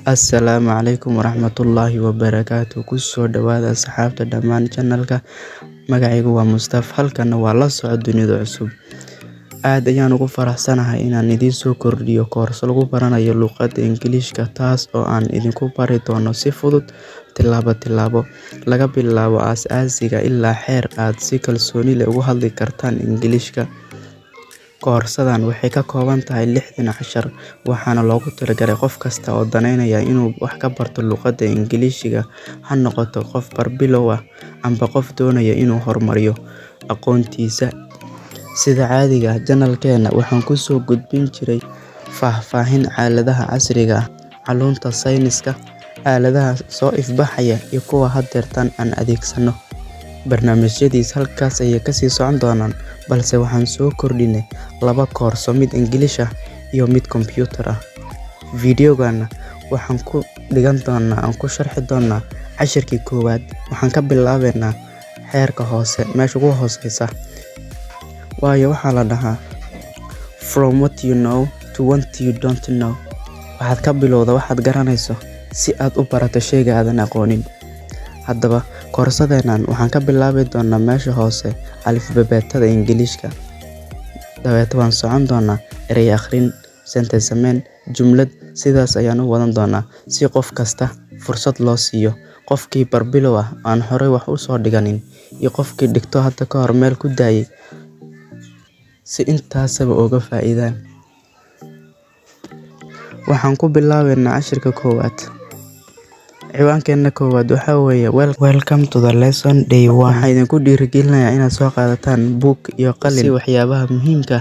Assalaamu calaykum waraxmatullaahi wabarakaatuh. Ku soo dhawaada asxaabta dhammaan channelka. Magacaygu waa Mustafa, halkana waa la socod dunida cusub. Aad ayaan ugu faraxsanahay inaan idiin soo kordhiyo koorso lagu baranayo luqadda Ingiriiska, taas oo aan idinku bari doono si fudud, tillaabo tillaabo, laga bilaabo aasaasiga ilaa heer aad si kalsooni leh ugu hadli kartaan Ingiriiska. Koorsadan waxay ka kooban tahay 60 cashar, waxaana loogu talagalay qof kasta oo daneynaya inuu wax ka barto luqadda Ingiriisiga, ha noqoto qof barbilow ah amba qof doonaya inuu horumariyo aqoontiisa. Sida caadiga ah, channelkeena waxaan ku soo gudbin jiray faahfaahin aaladaha casriga ah, culuumta sayniska, aaladaha soo ifbaxaya iyo kuwa haddeertan aan adeegsano. Barnaamijyadiis halkaas ayay kasii socon doonaan, balse waxaan soo kordhinay 2 koorso, mid English ah iyo mid kombiyuutar ah. Videogana waxaan ku sharxi doonaa cashirkii koowaad. Waxaan ka bilaabeynaa heerka hoose, meesha ugu hooseysa. Waayo waxaa la dhahaa from what you know to what you don't know. Waxaad ka bilowda waxaad garanayso si aad u barato sheyga aadan aqoonin. Haddaba koorsadeenan waxaan ka bilaabi doonaa meesha hoose, alifbeetada Ingiriiska. Dabeetana waan socon doonaa eray akhrin, sentence sameyn, jumlad. Sidaas ayaan u wadan doonaa si qof kasta fursad loo siiyo. Qofkii barbilow ah aan horey wax u soo dhiganin iyo qofkii dhigto hadda ka hor meel ku daayay, si intaasaba uga faa'iidaan. Waxaan ku bilaabeynaa cashirka koowaad. Ciwaankeena koowaad waxaa weeye welcome to the lesson day 1. Waxaan idinku dhiirigelinayaa inaad soo qaadataan buug iyo qalin si waxyaabaha muhiimka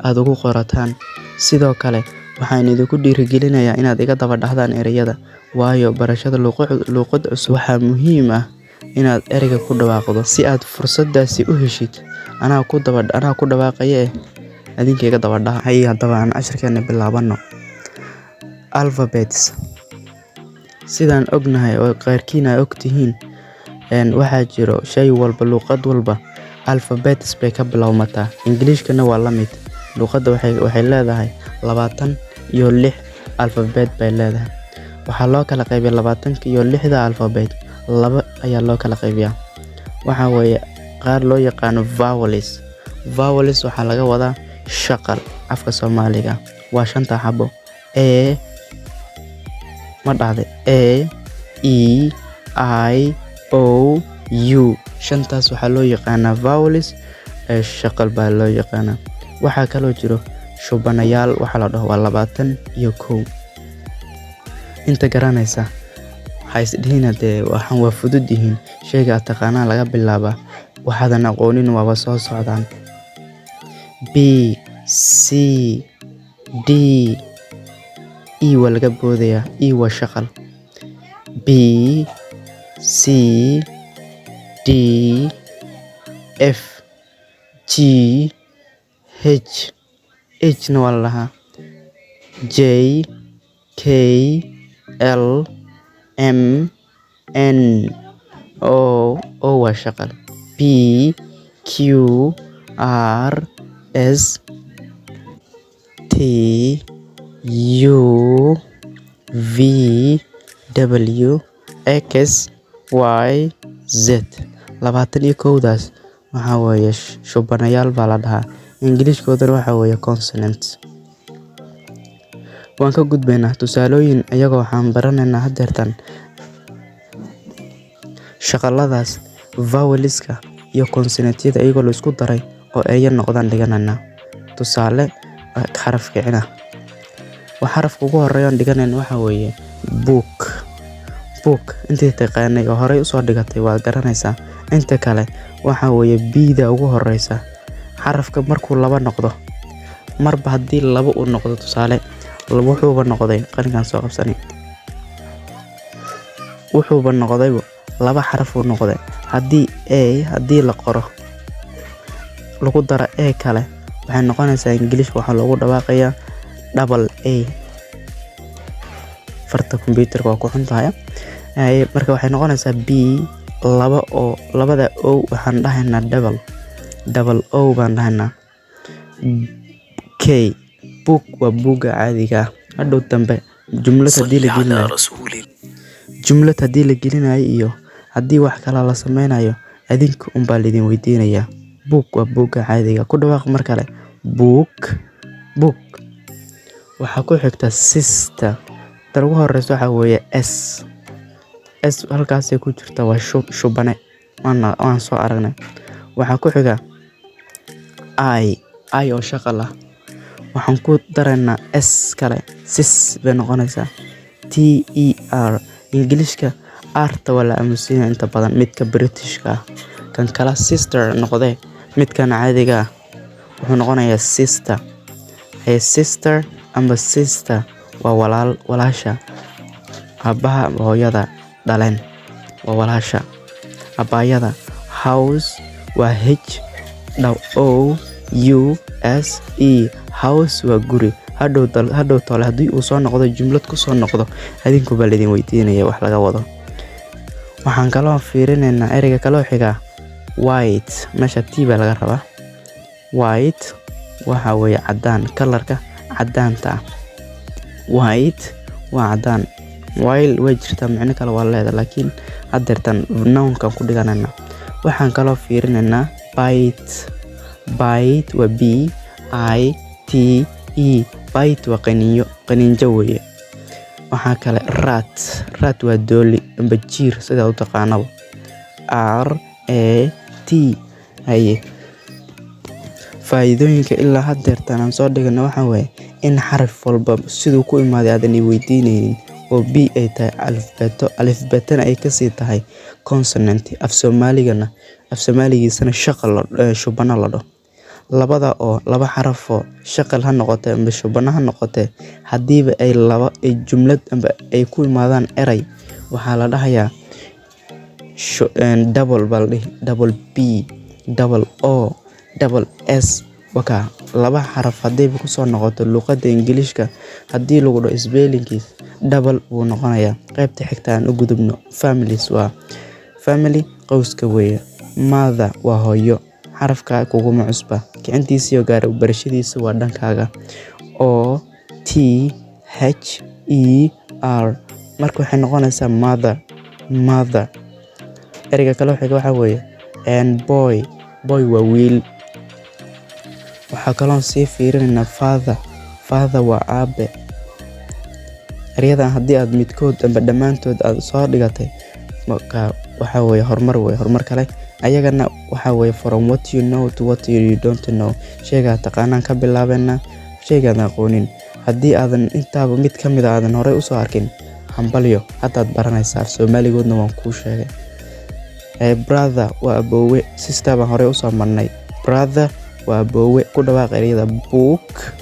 aad ugu qorataan. Sidoo kale waxaan idinku dhiirigelinayaa inaad iga daba dhahdaan ereyada, waayo barashada luqad cusub waxaa muhiim ah inaad ereyga ku dhawaaqdo. Si aad fursadaasi u heshid, anaa ku dhawaaqaya adinka iga daba dhaha. Haddaba aan cashirkeena bilaabano. Alphabets. Sidaan ognahay oo qaarkiin ay ogtihiin, waxaa jiro shay walba, luqad walba alphabets bay ka bilowmataa. Ingiriiskana waa la mid. Luqadda waxay leedahay 26 alphabet bay leedahay. Waxaa loo kala qaybiyaa 26 alphabet, 2 ayaa loo kala qaybiyaa. Waxaa weeye qaar loo yaqaano vowels. Vowels waxaa laga wadaa shaqal afka Soomaaliga. Waa 5 xabo. Ma dhahday A, E, I, O, U. 5taas waxaa loo yaqaanaa vowels, shaqal baa loo yaqaanaa. Waxaa kaloo jiro shubanayaal, waxaa la dhaho waa 21. Inta garanaysa waxay isdhihiin dee waxaan waa fudud yihiin. Sheyga aad taqaanaa laga bilaabaa, waxaadan aqoonin waaba soo socdaan. B, C, D. E waa laga boodayaa. E waa shaqal. B, C, D, F, G, H. H na waa la dhahaa J, K, L, M, N, O. O waa shaqal. P, Q, R, S, T, U, V, W, X, Y, Z. 21daas waxaa weeye shubanayaal baa la dhahaa. Ingiriiskoodana waxaa weeye consonants. Waan ka gudbaynaa tusaalooyin iyagoo waxaan baranaynaa haddeertan shaqaladaas, vowelska iyo consonantyada iyagoo la isku daray oo ereyo noqdaan dhiganaynaa. Tusaale, xaraf kicina. Xarafka ugu horeeya aan dhiganayna waxaa weeye book. Book intii taqaanay oo horey u soo dhigatay waad garanaysaa. Inta kale waxaa weeye B-da ugu horeysa. Xarafka markuu 2 noqdo, marba haddii 2 uu noqdo, tusaale wuxuuba noqday qalinkan soo qabsanay. Wuxuuba noqdayba 2 xaraf uu noqday. Haddii la qoro lagu daro A kale, waxay noqonaysaa Ingiriiska waxaa loogu dhawaaqayaa double A. Farta kombiyuutarka waa ku xun tahay. Marka waxay noqonaysaa B, 2 oo 2da O waxaan dhahaynaa double O baan dhahaynaa. K, book waa buugga caadiga ah. Hadhow dambe jumlad haddii la gelinayo iyo haddii wax kale la sameynayo adinka unbaa lidin weydiinaya. Book waa buugga caadiga. Ku dhawaaq mar kale. Book. Waxaa ku xigta sister. Tan ugu horeysa waxaa weeye s halkaasay ku jirta waa shubane waan soo aragnay. Waxaa ku xiga I oo shaqal ah. Waxaan ku daraynaa s kale, sis bay noqonaysaa. ter Ingiriiska arta waa la aamusiyaa inta badan, midka Britishka ah. Kan kala sister noqde, midkan caadiga ah wuxuu noqonayaa sister. Sister ama sister waa walaasha aabbaha hooyada dhaleen, waa walaasha abbaayada. House waa house, house waa guri. Hadhow tole haddii uu soo noqdo jumlad ku soo noqdo adinku baa lidin weydiinaya wax laga wado. Waxaan kaloo fiirinaynaa ereyga kaloo xiga white. Meesha t baa laga rabaa. White waxa weeye cadaan, kalarka cadaanta ah. White waa cadaan. While way jirtaa macno kale waa leedahay, laakiin haddeertan noun-kan ku dhiganayna. Waxaan kaloo fiirinaynaa bite waa bite. Bite waa qaniinjo weeye. waxaa kale rat waa dooli amba jiir sida u taqaanaba. rat haye faa'iidooyinka ilaa haddeertan aan soo dhigana waxaa waaye in xaraf walba siduu ku imaaday aadan weydiinaynin oo b ay tahay alifbeetana ay kasii tahay consonant. af soomaaligiisana shubana la dhaho. labada oo laba xarafoo shaqal ha noqotee amba shubana ha noqotee haddiiba ay laba ay jumlad amba ay ku imaadaan eray waxaa la dhahayaa double baa la dhihi, double b, double o, double s. waka laba xaraf haddiiba kusoo noqoto luqadda ingiliishka haddii lagu dhaho spellingkiis double wuu noqonayaa. qaybta xigta aan u gudubno families waa family qowska weeye. mother waa hooyo, xarafka kuguma cusba, kicintiisa iyo gaar barashadiisa waa dhankaaga. o t h e r marka waxay noqonaysaa mother. ereyga kale waxaa weeye and boy waa wiil. waxaa kaloo sii fiirinaynaa father waa aabe. eryadan haddii aad midkood amba dhammaantood aad soo dhigatay marka waxaa weeye horumar kale. ayagana waxaa weeye from what you know to what you don't know. sheygaa taqaanaan ka bilaabeynaa sheegaadan aqoonin. haddii aadan intaaba mid ka mid a aadan horey usoo arkin hambalyo haddaad baranaysaa. soomaaligoodna waan kuu sheegay. brother waa aboowe, sister baan horey usoo marnay. brother waa aboowe. ku dhawaaq eryada book,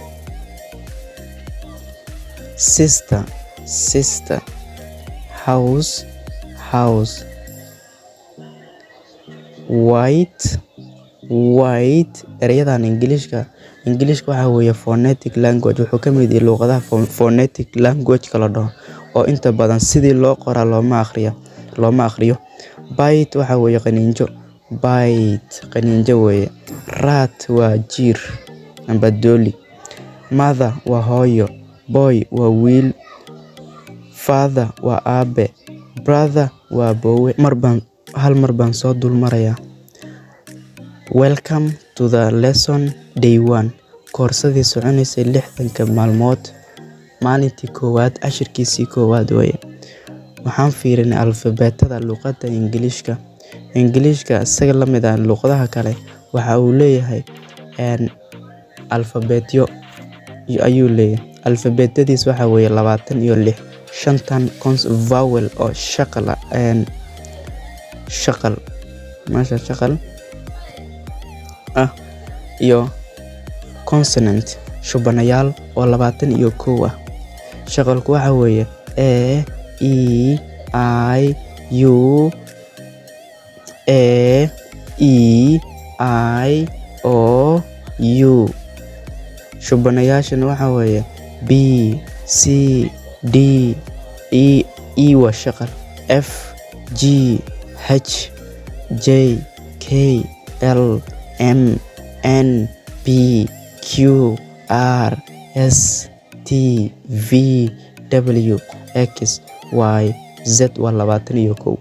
sister, house, white. erayadan ingiliishka waxaa weeye phonetic language. wuxuu ka mid yahay luqadaha phonetic language kala dhaho oo inta badan sidii loo qoraa looma akhriyo. bite waxaa weeye qaniinjo weeye. rat waa jiir amba dooli. mother waa hooyo, boy waa wiil, father waa aabe, brother waa aboowe. hal mar baan soo dul marayaa. welcome to the lesson day 1. koorsadii soconaysay 60 maalmood, maalintii koowaad cashirkiisii koowaad weeye. waxaan fiirinay alfabeetada luqadda ingiliishka isaga la mid ah luqadaha kale. waxa uu leeyahay alfabeetyo ayuu leeyahay. alfabeetadiis waxaa weeye 26. shantan vowel oo shaqal meesha shaqal ah iyo consonant shubanayaal oo 21 ah. shaqalku waxaa weeye a e i u, a e i o u. shubanayaashana waxaa weeye b c d e waa shaqal, f g h j k l m n p q r s t v W X Y Z waa 21.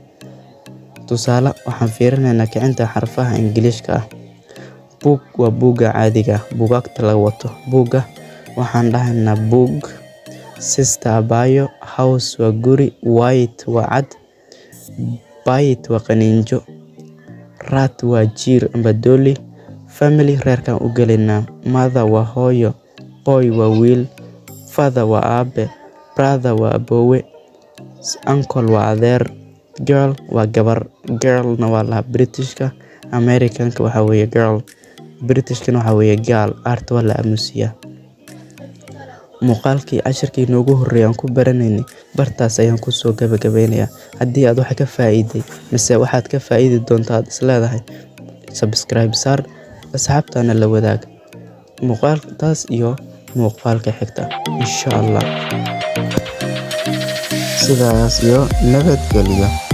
Tusaale waxaan fiirinaynaa kicinta xarfaha Ingiriiska ah. Book waa buugga caadiga ah, buugaagta laga wato. Buugga waxaan dhahaynaa book. Sister abayo. House waa guri. White waa cad. Bite waa qaniinjo. Rat waa jiir amba dooli. Family reerkaan u gelaynaa. Mother waa hooyo. Boy waa wiil. Father waa aabe. Brother waa aboowe. Uncle waa adeer. Girl waa gabar. Girlna waa la Britishka. Americanka waxa weeye girl. Britishkana waxa weeye girl. Art waa la aamusiyaa. Muuqaalkii cashirkii noogu horreeyay aan ku baranaynay bartaas ayaan ku soo gabagabeynayaa. Haddii aad wax ka faa'iiday mise waxaad ka faa'iidi doontaa isleedahay, subscribe saar, asxaabtana la wadaag muuqaalkaas iyo muuqaalka xigta insha Allah. Sidaas iyo nabadgelyo.